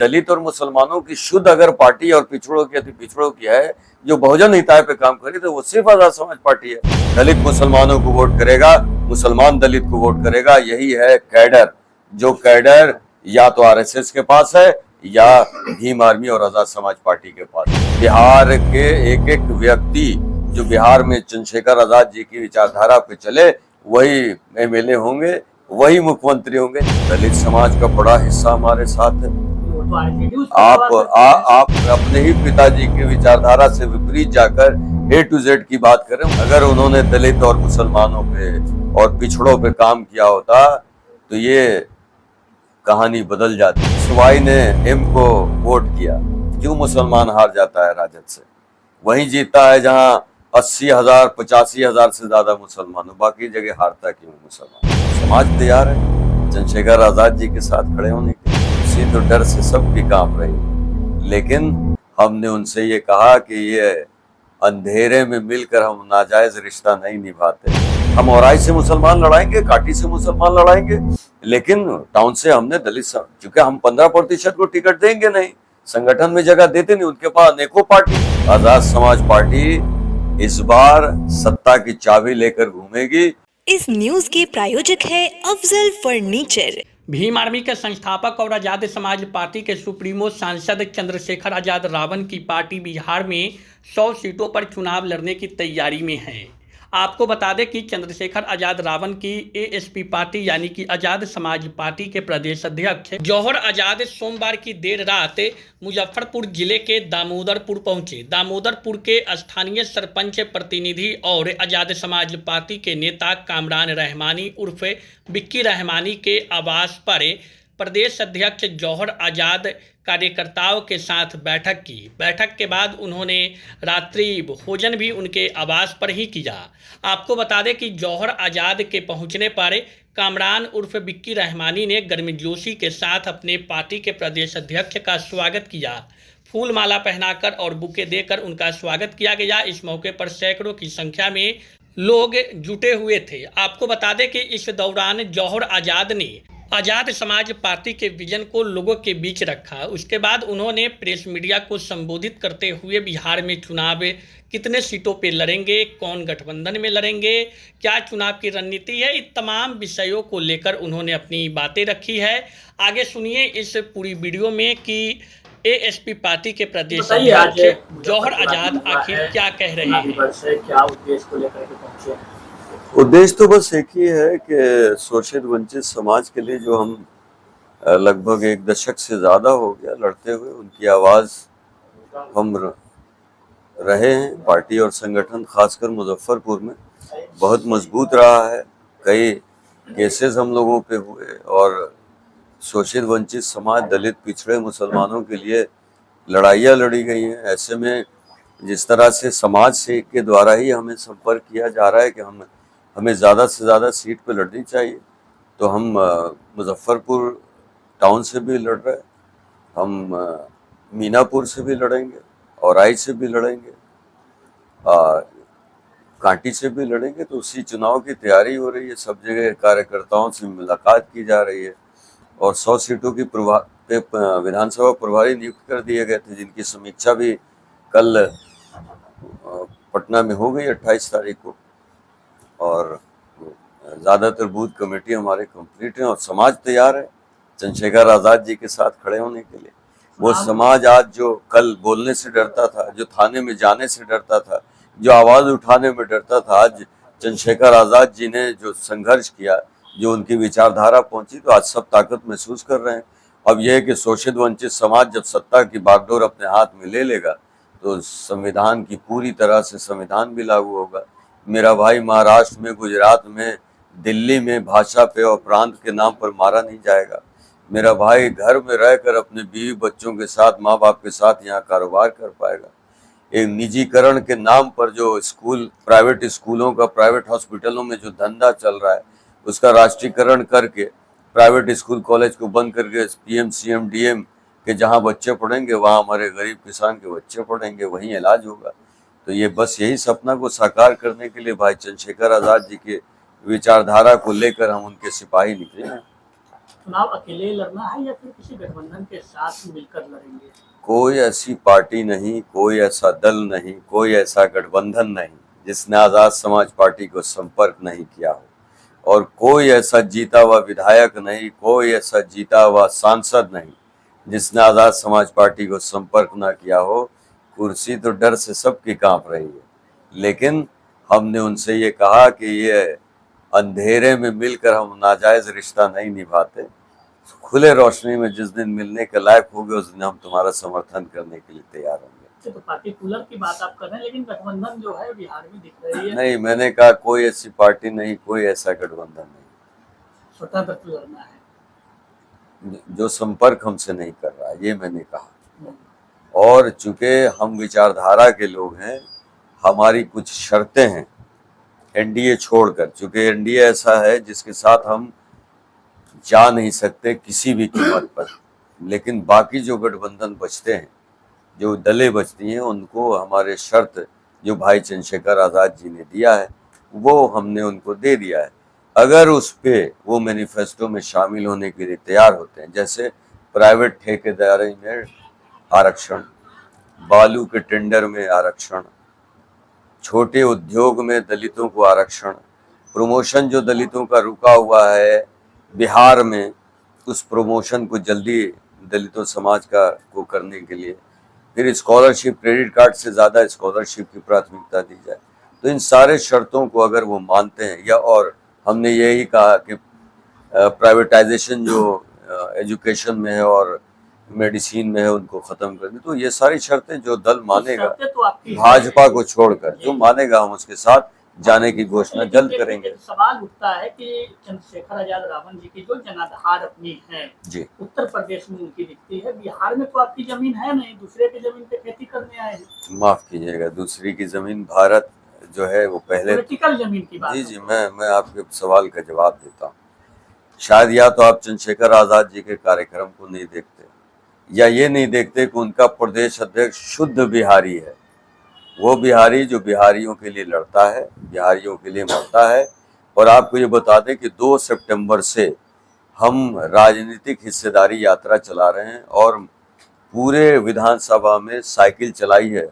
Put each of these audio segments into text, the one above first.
दलित और मुसलमानों की शुद्ध अगर पार्टी और पिछड़ों की अति पिछड़ों की है जो बहुजन हिताय पे काम करी तो वो सिर्फ आजाद समाज पार्टी है। दलित मुसलमानों को वोट करेगा, मुसलमान दलित को वोट करेगा, यही है कैडर। जो कैडर या तो आरएसएस के पास है या भीम आर्मी और आजाद समाज पार्टी के पास। बिहार के एक एक व्यक्ति जो बिहार में चंद्रशेखर आजाद जी की विचारधारा पे चले वही एमएलए होंगे, वही मुख्यमंत्री होंगे। दलित समाज का बड़ा हिस्सा हमारे साथ है। आप अपने ही पिताजी की विचारधारा से विपरीत जाकर A to Z की बात करें। अगर उन्होंने दलित और मुसलमानों पे और पिछड़ों पे काम किया होता तो ये कहानी बदल जाती। सवाई ने एम को वोट किया, क्यों मुसलमान हार जाता है राजद से? वहीं जीतता है जहां 80,000 85,000 से ज्यादा मुसलमान हो, बाकी जगह हारता क्यों मुसलमान? समाज तैयार है चंद्रशेखर आजाद जी के साथ खड़े होने के। इसी तो डर से सबकी कांप रही, लेकिन हमने उनसे ये कहा कि ये अंधेरे में मिलकर हम नाजायज रिश्ता नहीं निभाते। हम औराई से मुसलमान लड़ाएंगे, काटी से मुसलमान लड़ाएंगे, लेकिन टाउन से हमने दलित क्योंकि हम 15% को टिकट देंगे नहीं, संगठन में जगह देते नहीं, उनके पास अनेकों पार्टी। आजाद समाज पार्टी इस बार सत्ता की चाबी लेकर घूमेगी। इस न्यूज के प्रायोजक है अफजल फर्नीचर। भीम आर्मी के संस्थापक और आजाद समाज पार्टी के सुप्रीमो सांसद चंद्रशेखर आजाद रावण की पार्टी बिहार में 100 सीटों पर चुनाव लड़ने की तैयारी में है। आपको बता दें कि चंद्रशेखर आजाद रावण की एएसपी पार्टी यानी कि आजाद समाज पार्टी के प्रदेश अध्यक्ष जौहर आजाद सोमवार की देर रात मुजफ्फरपुर जिले के दामोदरपुर पहुंचे। दामोदरपुर के स्थानीय सरपंच प्रतिनिधि और आजाद समाज पार्टी के नेता कामरान रहमानी उर्फ बिक्की रहमानी के आवास पर प्रदेश अध्यक्ष जौहर आजाद कार्यकर्ताओं के साथ बैठक की। बैठक के बाद उन्होंने रात्रि भोजन भी उनके आवास पर ही किया। आपको बता दें कि जौहर आजाद के पहुंचने पर कामरान उर्फ बिक्की रहमानी ने गर्मजोशी के साथ अपने पार्टी के प्रदेश अध्यक्ष का स्वागत किया। फूल माला पहनाकर और बुके देकर उनका स्वागत किया गया। इस मौके पर सैकड़ों की संख्या में लोग जुटे हुए थे। आपको बता दें कि इस दौरान जौहर आजाद ने आजाद समाज पार्टी के विजन को लोगों के बीच रखा। उसके बाद उन्होंने प्रेस मीडिया को संबोधित करते हुए बिहार में चुनाव कितने सीटों पे लड़ेंगे, कौन गठबंधन में लड़ेंगे, क्या चुनाव की रणनीति है, इन तमाम विषयों को लेकर उन्होंने अपनी बातें रखी है। आगे सुनिए इस पूरी वीडियो में कि एएसपी पार्टी के प्रदेश अध्यक्ष जौहर आजाद आखिर क्या कह रहे हैं। क्या उद्देश्य को लेकर के पहुंचे हैं? उद्देश्य तो बस एक ही है कि शोषित वंचित समाज के लिए जो हम लगभग 1 दशक से ज़्यादा हो गया लड़ते हुए, उनकी आवाज़ हम रहे हैं। पार्टी और संगठन खासकर मुजफ्फरपुर में बहुत मजबूत रहा है। कई केसेस हम लोगों पे हुए और शोषित वंचित समाज, दलित, पिछड़े मुसलमानों के लिए लड़ाइयाँ लड़ी गई हैं। ऐसे में जिस तरह से समाज से के द्वारा ही हमें संपर्क किया जा रहा है कि हमें ज़्यादा से ज़्यादा सीट पे लड़नी चाहिए, तो हम मुजफ्फरपुर टाउन से भी लड़ रहे हैं, हम मीनापुर से भी लड़ेंगे, औराई से भी लड़ेंगे, कांटी से भी लड़ेंगे। तो उसी चुनाव की तैयारी हो रही है। सब जगह कार्यकर्ताओं से मुलाकात की जा रही है और 100 सीटों की विधानसभा प्रभारी नियुक्त कर दिए गए थे, जिनकी समीक्षा भी कल पटना में हो गई 28 तारीख को। और ज़्यादातर बूथ कमेटी हमारे कंप्लीट हैं और समाज तैयार है चंद्रशेखर आज़ाद जी के साथ खड़े होने के लिए। वो समाज आज जो कल बोलने से डरता था, जो थाने में जाने से डरता था, जो आवाज़ उठाने में डरता था, आज चंद्रशेखर आज़ाद जी ने जो संघर्ष किया, जो उनकी विचारधारा पहुंची, तो आज सब ताकत महसूस कर रहे हैं। अब यह है कि शोषित वंचित समाज जब सत्ता की बागडोर अपने हाथ में ले लेगा तो संविधान की पूरी तरह से संविधान भी लागू होगा। मेरा भाई महाराष्ट्र में, गुजरात में, दिल्ली में भाषा पे और प्रांत के नाम पर मारा नहीं जाएगा। मेरा भाई घर में रहकर अपने बीवी बच्चों के साथ, माँ बाप के साथ यहाँ कारोबार कर पाएगा। एक निजीकरण के नाम पर जो स्कूल, प्राइवेट स्कूलों का, प्राइवेट हॉस्पिटलों में जो धंधा चल रहा है, उसका राष्ट्रीयकरण करके प्राइवेट स्कूल कॉलेज को बंद करके पीएम सीएम डीएम के जहाँ बच्चे पढ़ेंगे वहाँ हमारे गरीब किसान के बच्चे पढ़ेंगे, वहीं इलाज होगा। तो ये बस यही सपना को साकार करने के लिए भाई चंद्रशेखर आजाद जी के विचारधारा को लेकर हम उनके सिपाही निकले हैं। चुनाव अकेले लड़ना है या फिर किसी गठबंधन के साथ मिलकर लड़ेंगे? कोई ऐसी पार्टी नहीं, कोई ऐसा दल नहीं, कोई ऐसा गठबंधन नहीं जिसने आज़ाद समाज पार्टी को संपर्क नहीं किया हो, और कोई ऐसा जीता हुआ विधायक नहीं, कोई ऐसा जीता हुआ सांसद नहीं जिसने आज़ाद समाज पार्टी को संपर्क ना किया हो। कुर्सी तो डर से सबकी कांप रही है, लेकिन हमने उनसे ये कहा कि ये अंधेरे में मिलकर हम नाजायज रिश्ता नहीं निभाते, खुले रोशनी में जिस दिन मिलने के लायक होंगे उस दिन हम तुम्हारा समर्थन करने के लिए तैयार होंगे। तो पार्टिकुलर की बात आप कर रहे हैं, लेकिन गठबंधन जो है बिहार में दिख रही है। नहीं, मैंने कहा कोई ऐसी पार्टी नहीं, कोई ऐसा गठबंधन नहीं, स्वतंत्र लड़ना है। जो संपर्क हमसे नहीं कर रहा, ये मैंने कहा। और चूंकि हम विचारधारा के लोग हैं, हमारी कुछ शर्तें हैं एनडीए छोड़कर, चूंकि एनडीए ऐसा है जिसके साथ हम जा नहीं सकते किसी भी कीमत पर, लेकिन बाकी जो गठबंधन बचते हैं, जो दलें बचती हैं, उनको हमारे शर्त जो भाई चंद्रशेखर आज़ाद जी ने दिया है वो हमने उनको दे दिया है। अगर उस पे वो मैनिफेस्टो में शामिल होने के लिए तैयार होते हैं, जैसे प्राइवेट ठेकेदारी में आरक्षण, बालू के टेंडर में आरक्षण, छोटे उद्योग में दलितों को आरक्षण, प्रमोशन जो दलितों का रुका हुआ है बिहार में, उस प्रमोशन को जल्दी दलितों समाज को करने के लिए, फिर स्कॉलरशिप, क्रेडिट कार्ड से ज़्यादा स्कॉलरशिप की प्राथमिकता दी जाए। तो इन सारे शर्तों को अगर वो मानते हैं, या और हमने यही कहा कि प्राइवेटाइजेशन जो एजुकेशन में है और मेडिसिन में है उनको ख़त्म कर दें, तो ये सारी शर्तें जो दल मानेगा, तो आपकी भाजपा को छोड़कर जो मानेगा, हम उसके साथ जाने की घोषणा जल्द करेंगे। सवाल उठता है कि चंद्रशेखर आजाद रावण जी की जो जनाधार अपनी है जी, उत्तर प्रदेश में उनकी दिखती है, बिहार में तो आपकी जमीन है नहीं, दूसरे की जमीन पे खेती करने आए हैं। माफ कीजिएगा, दूसरी की जमीन भारत जो है वो पहले, पॉलिटिकल जमीन की बात। जी, मैं आपके सवाल का जवाब देता हूँ। शायद या तो आप चंद्रशेखर आज़ाद जी के कार्यक्रम को नहीं देखते, या ये नहीं देखते कि उनका प्रदेश अध्यक्ष शुद्ध बिहारी है, वो बिहारी जो बिहारियों के लिए लड़ता है, बिहारियों के लिए मरता है। और आपको ये बता दें कि 2 सितंबर से हम राजनीतिक हिस्सेदारी यात्रा चला रहे हैं, और पूरे विधानसभा में साइकिल चलाई है।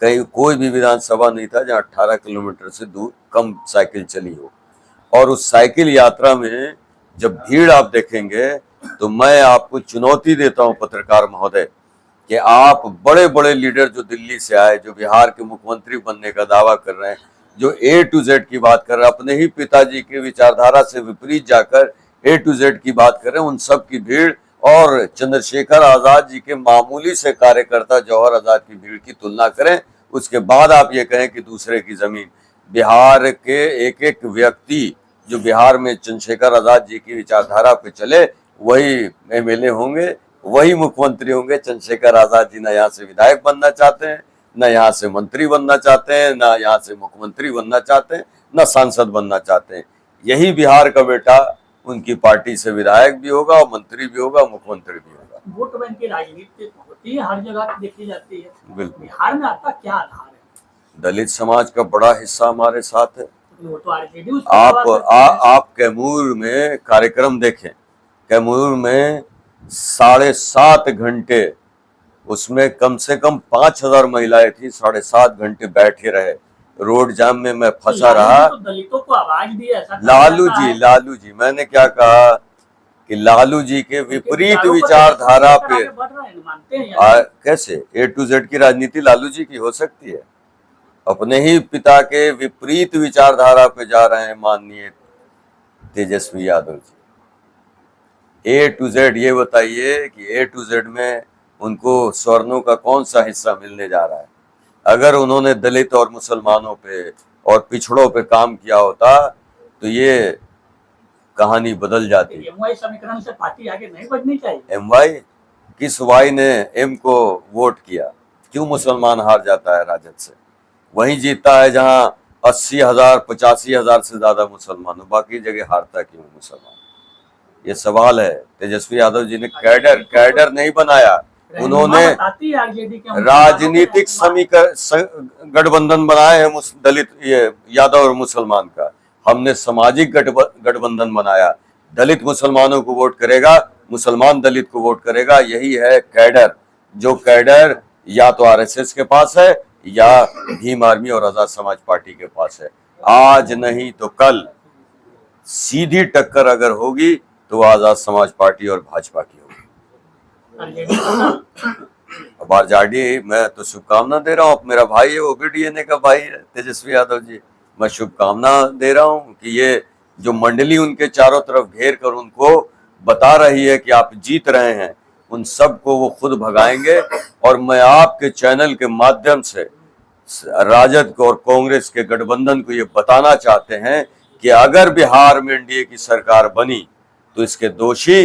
कहीं कोई भी विधानसभा नहीं था जहां 18 किलोमीटर से दूर कम साइकिल चली हो। और उस साइकिल यात्रा में जब भीड़ आप देखेंगे, तो मैं आपको चुनौती देता हूं पत्रकार महोदय, कि आप बड़े बड़े लीडर जो दिल्ली से आए, जो बिहार के मुख्यमंत्री बनने का दावा कर रहे हैं, जो A to Z की बात कर रहे हैं, अपने ही पिताजी की विचारधारा से विपरीत जाकर A to Z की बात कर रहे हैं, उन सब की भीड़ और चंद्रशेखर आज़ाद जी के मामूली से कार्यकर्ता जौहर आज़ाद की भीड़ की तुलना करें, उसके बाद आप ये कहें कि दूसरे की जमीन। बिहार के एक एक व्यक्ति जो बिहार में चंद्रशेखर आज़ाद जी की विचारधारा पे चले, वही MLA होंगे, वही मुख्यमंत्री होंगे। चंद्रशेखर आज़ाद जी ना यहाँ से विधायक बनना चाहते हैं, ना यहाँ से मंत्री बनना चाहते हैं, ना यहाँ से मुख्यमंत्री बनना चाहते हैं, ना सांसद बनना चाहते हैं। यही बिहार का बेटा उनकी पार्टी से विधायक भी होगा, और मंत्री भी होगा, मुख्यमंत्री भी होगा। वोट बैंक की राजनीति होती है, हर जगह देखी जाती है। बिल्कुल। बिहार में आपका क्या आधार है? दलित समाज का बड़ा हिस्सा हमारे साथ है। वो तो RJD आप कैमूर में कार्यक्रम देखें, कैमूर में 7.5 घंटे, उसमें कम से कम 5000 महिलाएं थी, 7.5 घंटे बैठे रहे, रोड जाम में मैं फंसा रहा। तो दलितों को आवाज दी, ऐसा लालू जी, मैंने क्या कहा कि लालू जी के विपरीत विचारधारा पे कैसे A to Z की राजनीति लालू जी की हो सकती है? अपने ही पिता के विपरीत विचारधारा पे जा रहे हैं माननीय Tejashwi Yadav ji. A to Z ये बताइए कि A to Z में उनको स्वर्णों का कौन सा हिस्सा मिलने जा रहा है? अगर उन्होंने दलित और मुसलमानों पे और पिछड़ों पे काम किया होता तो ये कहानी बदल जाती। MY समीकरण से पार्टी आगे नहीं बढ़नी चाहिए। MY किस Y ने M को वोट किया? क्यों मुसलमान हार जाता है राजद से? वहीं जीतता है जहां 80,000 85,000 से ज्यादा मुसलमान हो, बाकी जगह हारता क्यों मुसलमान? ये सवाल है। तेजस्वी यादव जी ने कैडर नहीं बनाया, उन्होंने राजनीतिक समीकरण गठबंधन बनाए हैं दलित, ये यादव और मुसलमान का। हमने सामाजिक गठबंधन बनाया दलित मुसलमानों को वोट करेगा, मुसलमान दलित को वोट करेगा। यही है कैडर, जो कैडर या तो आरएसएस के पास है या भीम आर्मी और आजाद समाज पार्टी के पास है। आज नहीं तो कल सीधी टक्कर अगर होगी तो आजाद समाज पार्टी और भाजपा की होगी। अब आरजेडी मैं तो शुभकामना दे रहा हूँ, मेरा भाई है, वो भी डीएनए का भाई है तेजस्वी यादव जी। मैं शुभकामना दे रहा हूँ कि ये जो मंडली उनके चारों तरफ घेर कर उनको बता रही है कि आप जीत रहे हैं, उन सबको वो खुद भगाएंगे। और मैं आपके चैनल के माध्यम से राजद को और कांग्रेस के गठबंधन को ये बताना चाहते हैं कि अगर बिहार में एनडीए की सरकार बनी तो इसके दोषी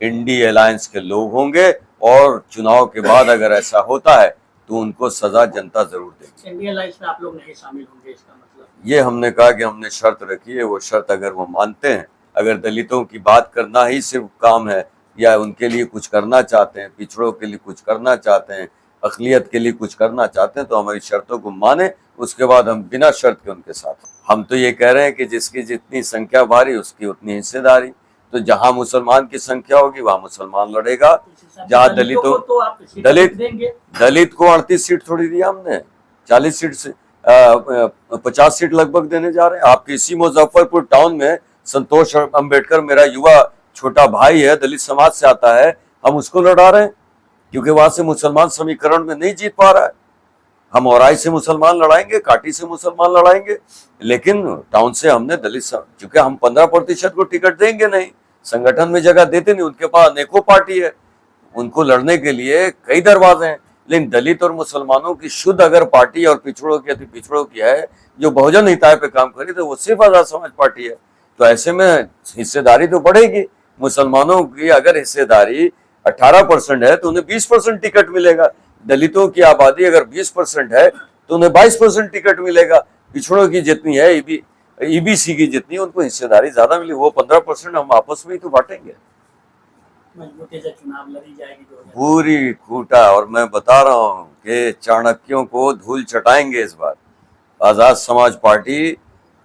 इंडी अलायंस के लोग होंगे, और चुनाव के बाद अगर ऐसा होता है तो उनको सजा जनता जरूर देगी। इंडियन लाइफ में आप लोग नहीं शामिल होंगे, इसका मतलब? ये हमने कहा कि हमने शर्त रखी है, वो शर्त अगर वो मानते हैं, अगर दलितों की बात करना ही सिर्फ काम है या उनके लिए कुछ करना चाहते हैं, पिछड़ों के लिए कुछ करना चाहते हैं, अक़लियत के लिए कुछ करना चाहते हैं, तो हमारी शर्तों को माने, उसके बाद हम बिना शर्त के उनके साथ। हम तो ये कह रहे हैं कि जिसकी जितनी संख्या भारी उसकी उतनी हिस्सेदारी। तो जहां मुसलमान की संख्या होगी वहां मुसलमान लड़ेगा, जहां दलितों तो आप दलित देंगे? दलित को 38 सीट थोड़ी दिया हमने, 40 सीट से 50 सीट लगभग देने जा रहे हैं। आपके इसी मुजफ्फरपुर टाउन में संतोष अंबेडकर मेरा युवा छोटा भाई है, दलित समाज से आता है, हम उसको लड़ा रहे हैं क्योंकि वहां से मुसलमान समीकरण में नहीं जीत पा रहा है। हम औराई से मुसलमान लड़ाएंगे, काटी से मुसलमान लड़ाएंगे, लेकिन टाउन से हमने दलित, क्योंकि हम 15% को टिकट देंगे नहीं, संगठन में जगह देते नहीं, उनके पास अनेकों पार्टी है, उनको लड़ने के लिए कई दरवाजे हैं। लेकिन दलित और मुसलमानों की शुद्ध अगर पार्टी और पिछड़ों की अति पिछड़ों की है जो बहुजन हिताय पे काम करी, तो वो सिर्फ आजाद समाज पार्टी है। तो ऐसे में हिस्सेदारी तो बढ़ेगी। मुसलमानों की अगर हिस्सेदारी 18% है तो उन्हें 20% टिकट मिलेगा। दलितों की आबादी अगर 20% है तो उन्हें 22% टिकट मिलेगा। पिछड़ों की जितनी है, ईबीसी की जितनी, उनको हिस्सेदारी ज्यादा मिली, वो 15% हम आपस में ही तो बांटेंगे। मजबूती से चुनाव लड़ी जाएगी 2024। पूरी खूटा, और मैं बता रहा हूँ कि चाणक्यों को धूल चटाएंगे इस बार। आजाद समाज पार्टी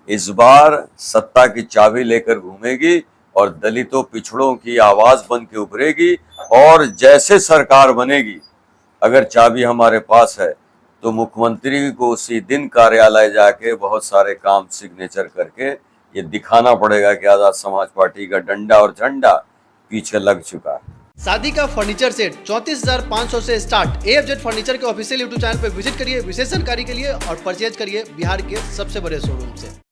इस बार सत्ता की चाबी लेकर घूमेगी और दलितों पिछड़ों की आवाज बन के उभरेगी। और जैसे सरकार बनेगी, अगर चाबी हमारे पास है तो मुख्यमंत्री को उसी दिन कार्यालय जाके बहुत सारे काम सिग्नेचर करके ये दिखाना पड़ेगा कि आजाद समाज पार्टी का डंडा और झंडा पीछे लग चुका है। शादी का फर्नीचर सेट 34,500 से स्टार्ट। AFZ फर्नीचर के ऑफिशियल YouTube चैनल पर विजिट करिए विशेष जानकारी के लिए और परचेज करिए बिहार के सबसे बड़े शोरूम से।